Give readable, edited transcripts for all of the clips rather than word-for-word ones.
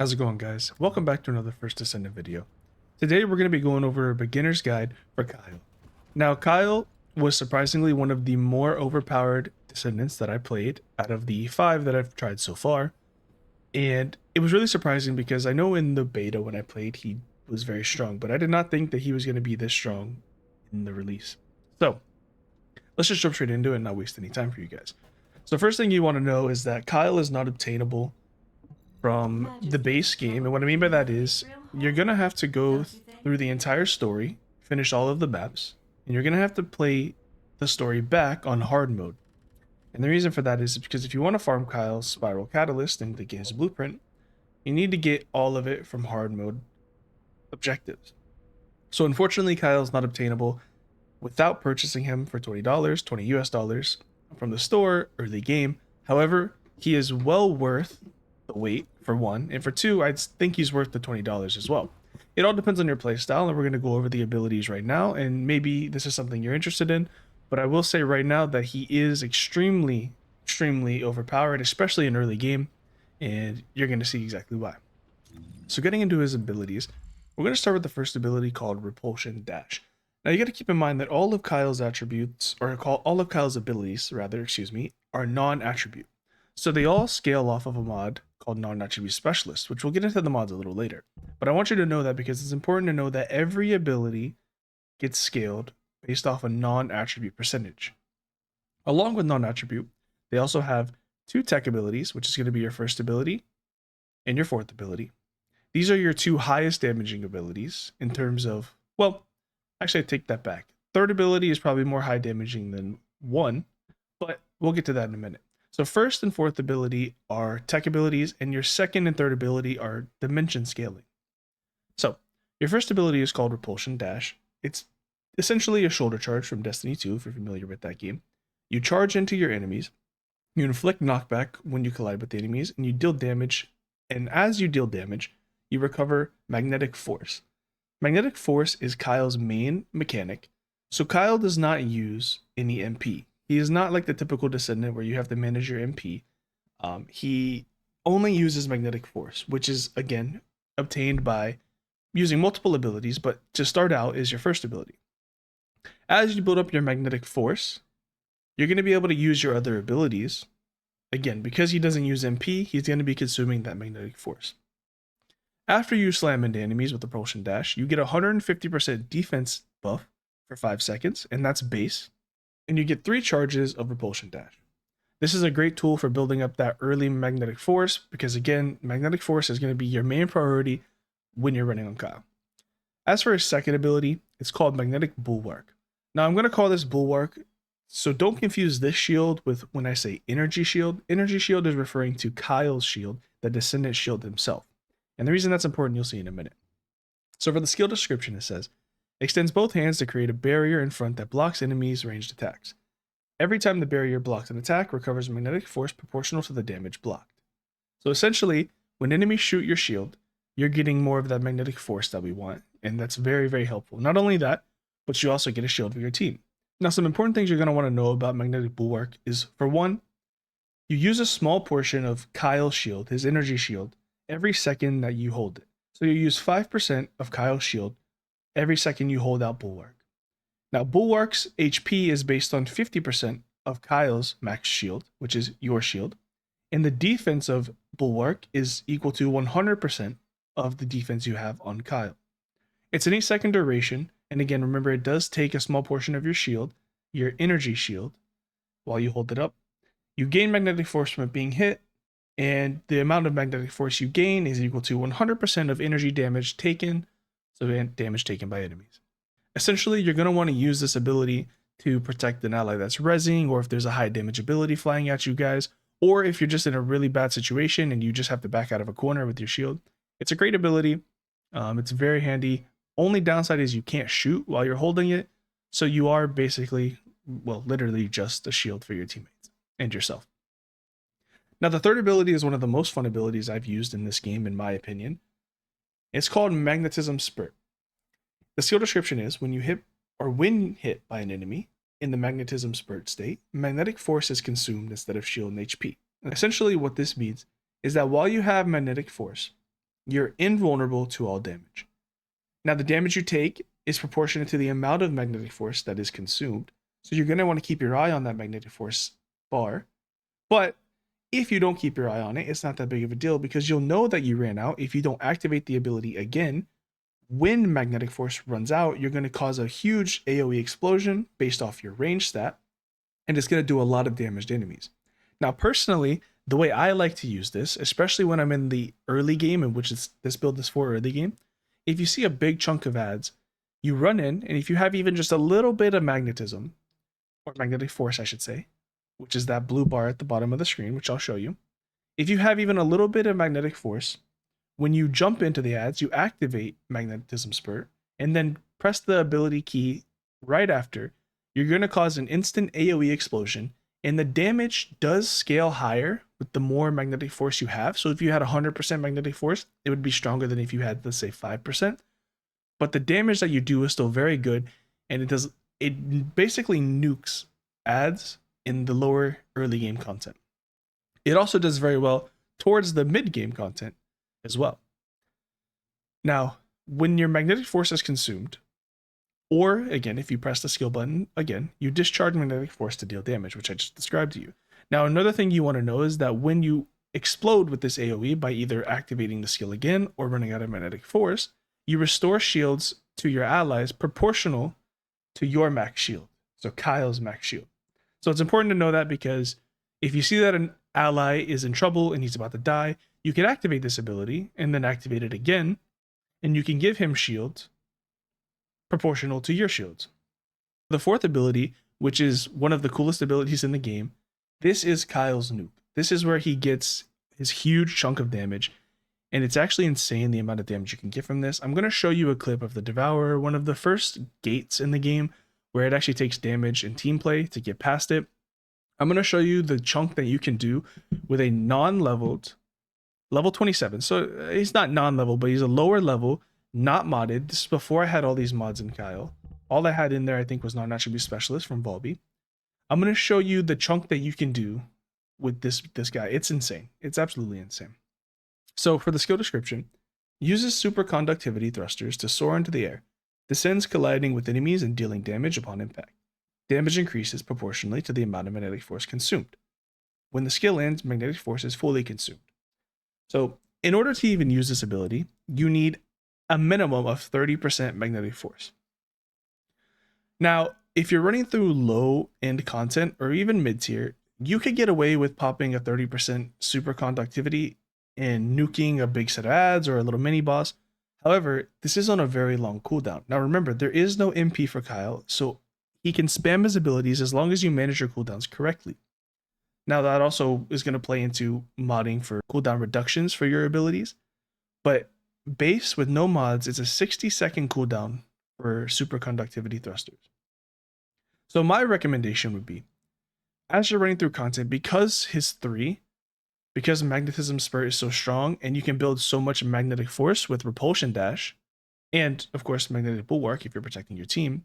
How's it going, guys? Welcome back to another First Descendant video. Today we're going to be going over a beginner's guide for Kyle. Now, Kyle was surprisingly one of the more overpowered Descendants that I played out of the 5 that I've tried so far. And it was really surprising because I know in the beta when I played he was very strong, but I did not think that he was going to be this strong in the release. So, let's just jump straight into it and not waste any time for you guys. So first thing you want to know is that Kyle is not obtainable from the base game, and what I mean by that is you're gonna have to go through the entire story, finish all of the maps, and you're gonna have to play the story back on hard mode. And the reason for that is because if you want to farm Kyle's Spiral Catalyst and the game's blueprint, you need to get all of it from hard mode objectives. So unfortunately, Kyle's not obtainable without purchasing him for $20, 20 US dollars from the store early game. However, he is well worth the wait for one, and for two, I think he's worth the $20 as well. It all depends on your playstyle, and we're going to go over the abilities right now, and maybe this is something you're interested in, but I will say right now that he is extremely overpowered, especially in early game, and you're going to see exactly why. So getting into his abilities, we're going to start with the first ability called Repulsion Dash. Now you got to keep in mind that all of Kyle's attributes, or all of Kyle's abilities, rather, are non-attribute. So they all scale off of a mod called non-attribute specialist, which we'll get into the mods a little later. But I want you to know that because it's important to know that every ability gets scaled based off a non-attribute percentage. Along with non-attribute, they also have two tech abilities, which is going to be your first ability and your fourth ability. These are your two highest damaging abilities in terms of, well, actually I take that back. Third ability is probably more high damaging than one, but we'll get to that in a minute. So first and fourth ability are tech abilities, and your second and third ability are dimension scaling. So your first ability is called Repulsion Dash. It's essentially a shoulder charge from Destiny 2, if you're familiar with that game. You charge into your enemies, you inflict knockback when you collide with the enemies, and you deal damage, and as you deal damage, you recover Magnetic Force. Magnetic Force is Kyle's main mechanic, so Kyle does not use any MP. He is not like the typical Descendant where you have to manage your MP. He only uses Magnetic Force, which is, again, obtained by using multiple abilities, but to start out is your first ability. As you build up your Magnetic Force, you're going to be able to use your other abilities. Again, because he doesn't use MP, he's going to be consuming that Magnetic Force. After you slam into enemies with the Repulsion Dash, you get a 150% defense buff for 5 seconds, and that's base. And you get 3 charges of Repulsion Dash. This is a great tool for building up that early Magnetic Force because, again, Magnetic Force is going to be your main priority when you're running on Kyle. As for his second ability, it's called Magnetic Bulwark. Now, I'm going to call this Bulwark, so don't confuse this shield with when I say Energy Shield. Energy Shield is referring to Kyle's shield, the Descendant shield himself. And the reason that's important, you'll see in a minute. So for the skill description, it says, extends both hands to create a barrier in front that blocks enemies' ranged attacks. Every time the barrier blocks an attack, recovers magnetic force proportional to the damage blocked. So essentially, when enemies shoot your shield, you're getting more of that magnetic force that we want, and that's very helpful. Not only that, but you also get a shield for your team. Now, some important things you're going to want to know about Magnetic Bulwark is, for one, you use a small portion of Kyle's shield, his energy shield, every second that you hold it. So you use 5% of Kyle's shield every second you hold out Bulwark. Now, Bulwark's HP is based on 50% of Kyle's max shield, which is your shield, and the defense of Bulwark is equal to 100% of the defense you have on Kyle. It's an 8-second duration, and again, remember, it does take a small portion of your shield, your energy shield, while you hold it up. You gain magnetic force from it being hit, and the amount of magnetic force you gain is equal to 100% of energy damage taken, so damage taken by enemies. Essentially, you're going to want to use this ability to protect an ally that's rezzing, or if there's a high damage ability flying at you guys, or if you're just in a really bad situation and you just have to back out of a corner with your shield. It's a great ability. It's very handy. Only downside is you can't shoot while you're holding it, so you are basically, well, literally just a shield for your teammates and yourself. Now, the third ability is one of the most fun abilities I've used in this game, in my opinion. It's called Magnetism Spurt. The skill description is, when hit by an enemy in the Magnetism Spurt state, magnetic force is consumed instead of shield and HP. And essentially what this means is that while you have magnetic force, you're invulnerable to all damage. Now, the damage you take is proportionate to the amount of magnetic force that is consumed. So you're going to want to keep your eye on that magnetic force bar. But if you don't keep your eye on it, it's not that big of a deal because you'll know that you ran out if you don't activate the ability again. When magnetic force runs out, you're going to cause a huge AoE explosion based off your range stat, and it's going to do a lot of damage to enemies. Now, personally, the way I like to use this, especially when I'm in the early game, in which this build is for early game, if you see a big chunk of ads, you run in, and if you have even just a little bit of magnetism, or magnetic force, I should say, which is that blue bar at the bottom of the screen, which I'll show you. If you have even a little bit of magnetic force, when you jump into the ads, you activate magnetism spurt, and then press the ability key right after. You're going to cause an instant AoE explosion, and the damage does scale higher with the more magnetic force you have. So if you had 100% magnetic force, it would be stronger than if you had, let's say, 5%. But the damage that you do is still very good, and it basically nukes ads in the lower early game content. It also does very well towards the mid game content as well. Now, when your magnetic force is consumed, or again, if you press the skill button again, you discharge magnetic force to deal damage, which I just described to you. Now, another thing you want to know is that when you explode with this AoE by either activating the skill again or running out of magnetic force, you restore shields to your allies proportional to your max shield. So Kyle's max shield. So it's important to know that because if you see that an ally is in trouble and he's about to die, you can activate this ability and then activate it again, and you can give him shields proportional to your shields. The fourth ability, which is one of the coolest abilities in the game, this is Kyle's nuke. This is where he gets his huge chunk of damage, and it's actually insane the amount of damage you can get from this. I'm going to show you a clip of the Devourer, one of the first gates in the game, where it actually takes damage in team play to get past it. I'm going to show you the chunk that you can do with a non-leveled level 27. So he's not non-level, but he's a lower level, not modded. This is before I had all these mods in Kyle. All I had in there, I think, was non-attribute specialist from Volby. I'm going to show you the chunk that you can do with this guy. It's insane. It's absolutely insane. So for the skill description, uses superconductivity thrusters to soar into the air, descends colliding with enemies and dealing damage upon impact. Damage increases proportionally to the amount of magnetic force consumed. When the skill ends, magnetic force is fully consumed. So in order to even use this ability, you need a minimum of 30% magnetic force. Now, if you're running through low-end content or even mid-tier, you could get away with popping a 30% superconductivity and nuking a big set of ads or a little mini boss. However, this is on a very long cooldown. Now remember, there is no MP for Kyle, so he can spam his abilities as long as you manage your cooldowns correctly. Now that also is going to play into modding for cooldown reductions for your abilities, but base with no mods, it's a 60-second cooldown for superconductivity thrusters. So my recommendation would be, as you're running through content, because magnetism spurt is so strong and you can build so much magnetic force with repulsion dash, and of course magnetic bulwark if you're protecting your team,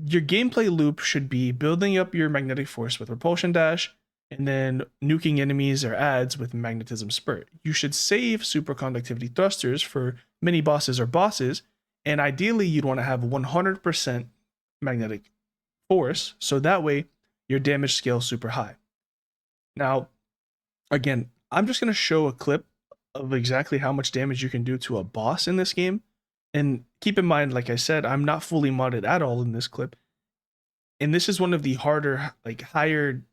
your gameplay loop should be building up your magnetic force with repulsion dash and then nuking enemies or ads with magnetism spurt. You should save superconductivity thrusters for mini bosses or bosses, and ideally you'd want to have 100% magnetic force, so that way your damage scales super high. Now, again, I'm just going to show a clip of exactly how much damage you can do to a boss in this game. And keep in mind, like I said, I'm not fully modded at all in this clip. And this is one of the harder, like higher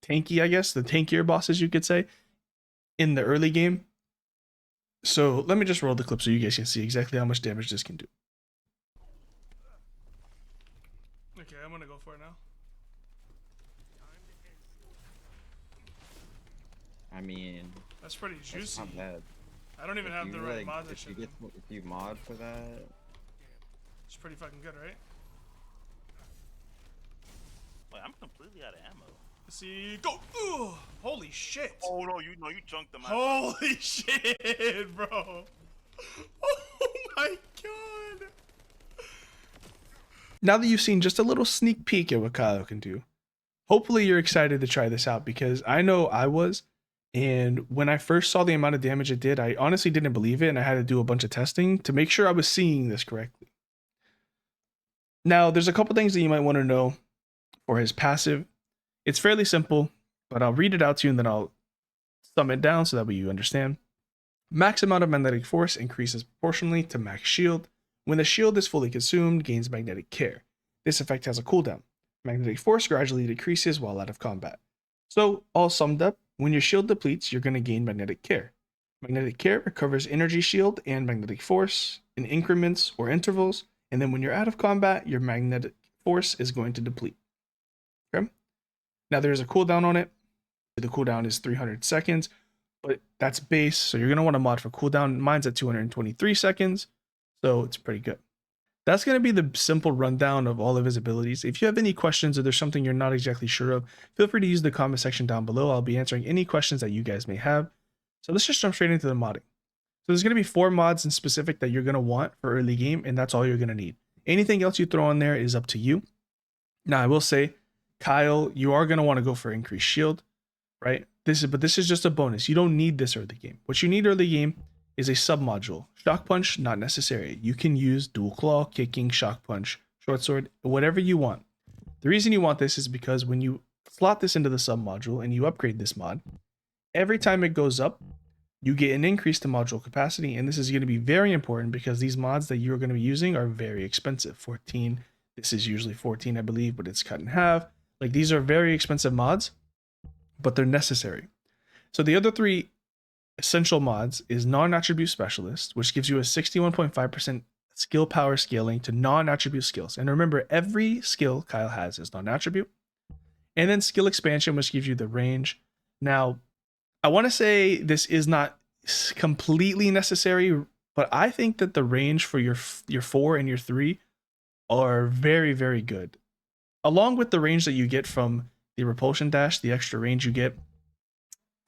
tanky, I guess, the tankier bosses you could say, in the early game. So let me just roll the clip so you guys can see exactly how much damage this can do. Okay, I'm going to go for it now. I mean, that's pretty juicy. That's not bad. I don't even have the right mods. If you mod for that, it's pretty fucking good, right? Wait, I'm completely out of ammo. Let's see, go! Ooh, holy shit! Oh no, you chunked them out. Holy shit, bro! Oh my god! Now that you've seen just a little sneak peek at what Kyle can do, hopefully you're excited to try this out, because I know I was. And when I first saw the amount of damage it did, I honestly didn't believe it, and I had to do a bunch of testing to make sure I was seeing this correctly. Now, there's a couple things that you might want to know for his passive. It's fairly simple, but I'll read it out to you and then I'll sum it down so that way you understand. Max amount of magnetic force increases proportionally to max shield. When the shield is fully consumed, gains magnetic care. This effect has a cooldown. Magnetic force gradually decreases while out of combat. So, all summed up, when your shield depletes, you're going to gain magnetic care. Magnetic care recovers energy shield and magnetic force in increments or intervals, and then when you're out of combat, your magnetic force is going to deplete. Okay? Now there's a cooldown on it. The cooldown is 300 seconds, but that's base, so you're going to want to mod for cooldown. Mine's at 223 seconds, so it's pretty good. That's going to be the simple rundown of all of his abilities. If you have any questions or there's something you're not exactly sure of, feel free to use the comment section down below. I'll be answering any questions that you guys may have. So let's just jump straight into the modding. So there's going to be 4 mods in specific that you're going to want for early game, and that's all you're going to need. Anything else you throw in there is up to you. Now, I will say, Kyle, you are going to want to go for increased shield, right? But this is just a bonus. You don't need this early game. What you need early game is a sub-module. Shock Punch, not necessary. You can use Dual Claw, Kicking, Shock Punch, Short Sword, whatever you want. The reason you want this is because when you slot this into the sub-module and you upgrade this mod, every time it goes up, you get an increase to module capacity, and this is going to be very important because these mods that you're going to be using are very expensive. 14, this is usually 14, I believe, but it's cut in half. Like, these are very expensive mods, but they're necessary. So the other 3 essential mods is non-attribute specialist, which gives you a 61.5% skill power scaling to non-attribute skills. And remember, every skill Kyle has is non-attribute. And then skill expansion, which gives you the range. Now, I want to say this is not completely necessary, but I think that the range for your 4 and your 3 are very, very good. Along with the range that you get from the repulsion dash, the extra range you get,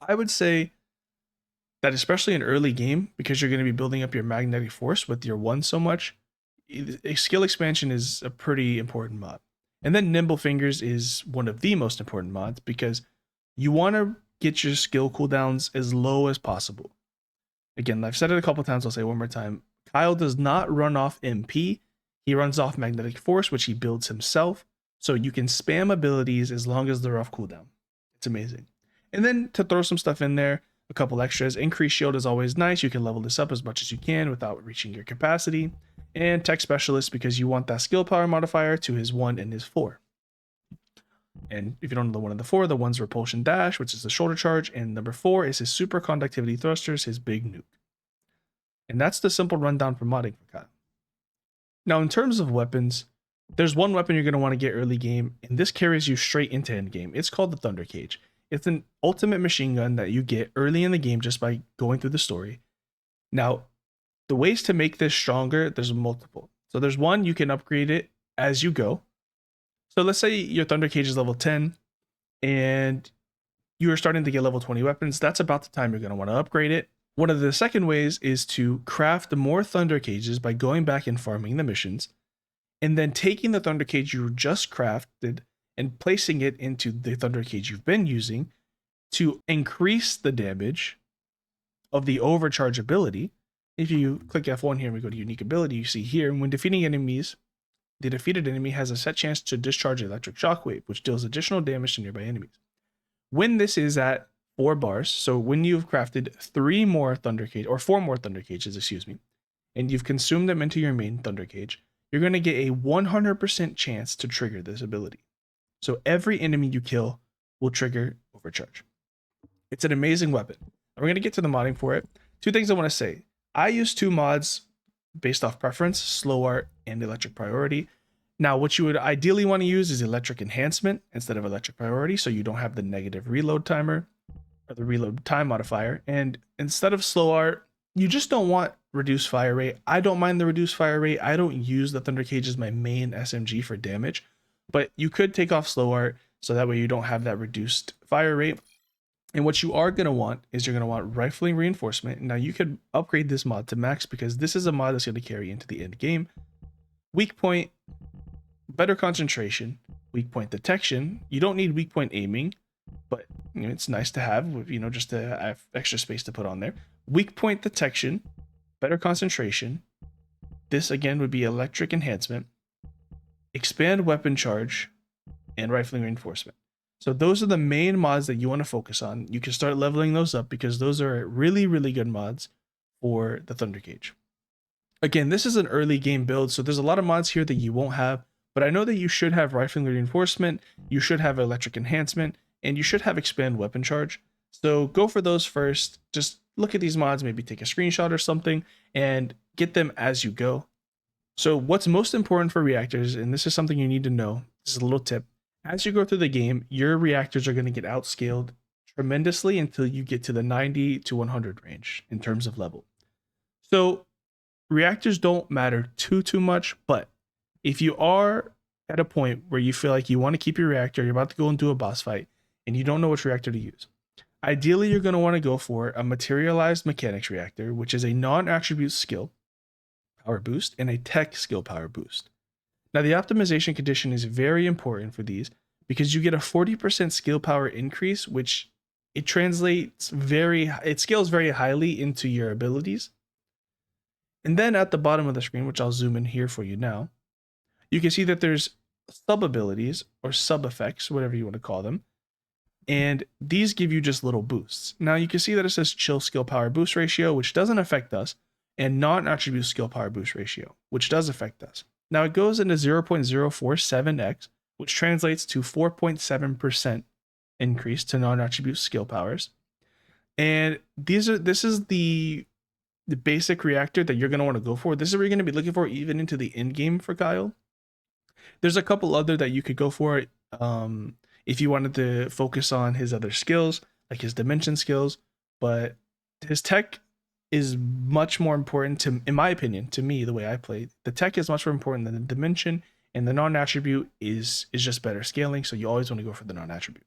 I would say that especially in early game, because you're going to be building up your magnetic force with your 1 so much, skill expansion is a pretty important mod. And then Nimble Fingers is one of the most important mods because you want to get your skill cooldowns as low as possible. Again, I've said it a couple times, I'll say it one more time. Kyle does not run off MP. He runs off magnetic force, which he builds himself. So you can spam abilities as long as they're off cooldown. It's amazing. And then to throw some stuff in there, a couple extras. Increased shield is always nice. You can level this up as much as you can without reaching your capacity. And tech specialist, because you want that skill power modifier to his 1 and his 4. And if you don't know the 1 and the 4, the 1's repulsion dash, which is the shoulder charge, and number 4 is his super conductivity thrusters, his big nuke. And that's the simple rundown for modding for Kyle. Now, in terms of weapons, there's one weapon you're going to want to get early game, and this carries you straight into end game. It's called the THUNDERCAGE. It's an ultimate machine gun that you get early in the game just by going through the story. Now, the ways to make this stronger, there's multiple. So there's one, you can upgrade it as you go. So let's say your THUNDERCAGE is level 10 and you are starting to get level 20 weapons. That's about the time you're going to want to upgrade it. One of the second ways is to craft more THUNDERCAGEs by going back and farming the missions, and then taking the THUNDERCAGE you just crafted and placing it into the THUNDERCAGE you've been using to increase the damage of the overcharge ability. If you click F1 here and we go to unique ability, you see here, when defeating enemies, the defeated enemy has a set chance to discharge electric shockwave, which deals additional damage to nearby enemies. When this is at 4 bars, so when you've crafted 3 more THUNDERCAGE, or 4 more THUNDERCAGEs, excuse me, and you've consumed them into your main THUNDERCAGE, you're going to get a 100% chance to trigger this ability. So every enemy you kill will trigger overcharge. It's an amazing weapon. We're going to get to the modding for it. 2 things I want to say. I use 2 mods based off preference, Slow Art and Electric Priority. Now, what you would ideally want to use is Electric Enhancement instead of Electric Priority, so you don't have the negative reload timer or the reload time modifier. And instead of Slow Art, you just don't want reduced fire rate. I don't mind the reduced fire rate. I don't use the THUNDERCAGE as my main SMG for damage, but you could take off Slow Art so that way you don't have that reduced fire rate. And what you are going to want is you're going to want Rifling Reinforcement. Now you could upgrade this mod to max because this is a mod that's going to carry into the end game. Weak point, better concentration, weak point detection. You don't need weak point aiming. but it's nice to have, just to have extra space to put on there. Weak point detection, better concentration. This again would be electric enhancement, expand weapon charge, and rifling reinforcement. So those are the main mods that you want to focus on. You can start leveling those up because those are really, really good mods for the THUNDERCAGE. Again, this is an early game build, so there's a lot of mods here that you won't have, but I know that you should have rifling reinforcement, you should have electric enhancement, and you should have expand weapon charge. So go for those first. Just look at these mods, maybe take a screenshot or something, and get them as you go. So what's most important for reactors, and this is something you need to know, this is a little tip. As you go through the game, your reactors are going to get outscaled tremendously until you get to the 90 to 100 range in terms of level. So reactors don't matter too much, but if you are at a point where you feel like you want to keep your reactor, you're about to go into a boss fight, and you don't know which reactor to use, ideally you're going to want to go for a materialized mechanics reactor, which is a non-attribute skill power boost and a tech skill power boost. Now, the optimization condition is very important for these because you get a 40% skill power increase, which it scales very highly into your abilities. And then at the bottom of the screen, which I'll zoom in here for you now, you can see that there's sub abilities or sub effects, whatever you want to call them. And these give you just little boosts. Now you can see that it says chill skill power boost ratio, which doesn't affect us, and non-attribute skill power boost ratio, which does affect us. Now it goes into 0.047x, which translates to 4.7% increase to non-attribute skill powers. And this is the basic reactor that you're going to want to go for. This is what you're going to be looking for even into the end game for Kyle. There's a couple other that you could go for if you wanted to focus on his other skills, like his dimension skills, but his tech is much more important in my opinion, to me, the way I play. The tech is much more important than the dimension, and the non-attribute is just better scaling, so you always want to go for the non-attribute.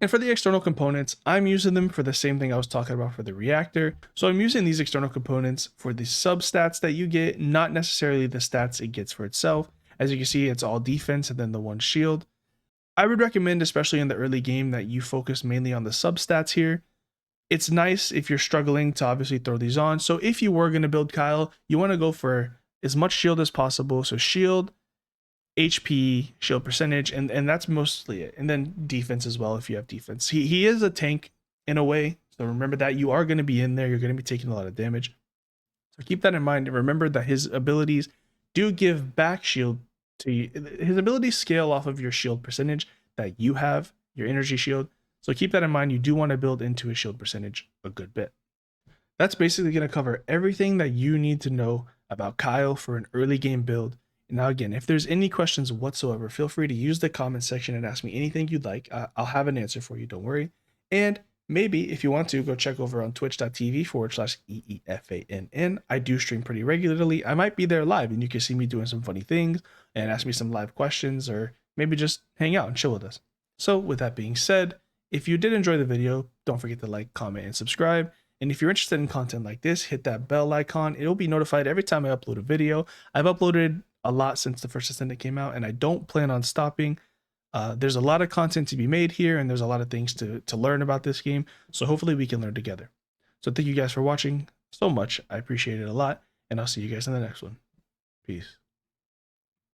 And for the external components, I'm using them for the same thing I was talking about for the reactor. So I'm using these external components for the substats that you get, not necessarily the stats it gets for itself. As you can see, it's all defense and then the one shield. I would recommend, especially in the early game, that you focus mainly on the substats here. It's nice if you're struggling to obviously throw these on. So if you were going to build Kyle, you want to go for as much shield as possible. So shield, HP, shield percentage, and that's mostly it. And then defense as well if you have defense. He is a tank in a way. So remember that you are going to be in there. You're going to be taking a lot of damage. So keep that in mind. And remember that his abilities do give back shield to you. His abilities scale off of your shield percentage that you have, your energy shield. So keep that in mind. You do want to build into a shield percentage a good bit. That's basically going to cover everything that you need to know about Kyle for an early game build. Now, again, if there's any questions whatsoever, feel free to use the comment section and ask me anything you'd like. I'll have an answer for you. Don't worry. And maybe if you want to, go check over on twitch.tv/EEFANN. I do stream pretty regularly. I might be there live and you can see me doing some funny things and ask me some live questions, or maybe just hang out and chill with us. So with that being said, if you did enjoy the video, don't forget to like, comment, and subscribe. And if you're interested in content like this, hit that bell icon. It'll be notified every time I upload a video. I've uploaded a lot since the first Descendant came out, and I don't plan on stopping. There's a lot of content to be made here, and there's a lot of things to learn about this game. So hopefully we can learn together. So thank you guys for watching so much. I appreciate it a lot, and I'll see you guys in the next one. Peace.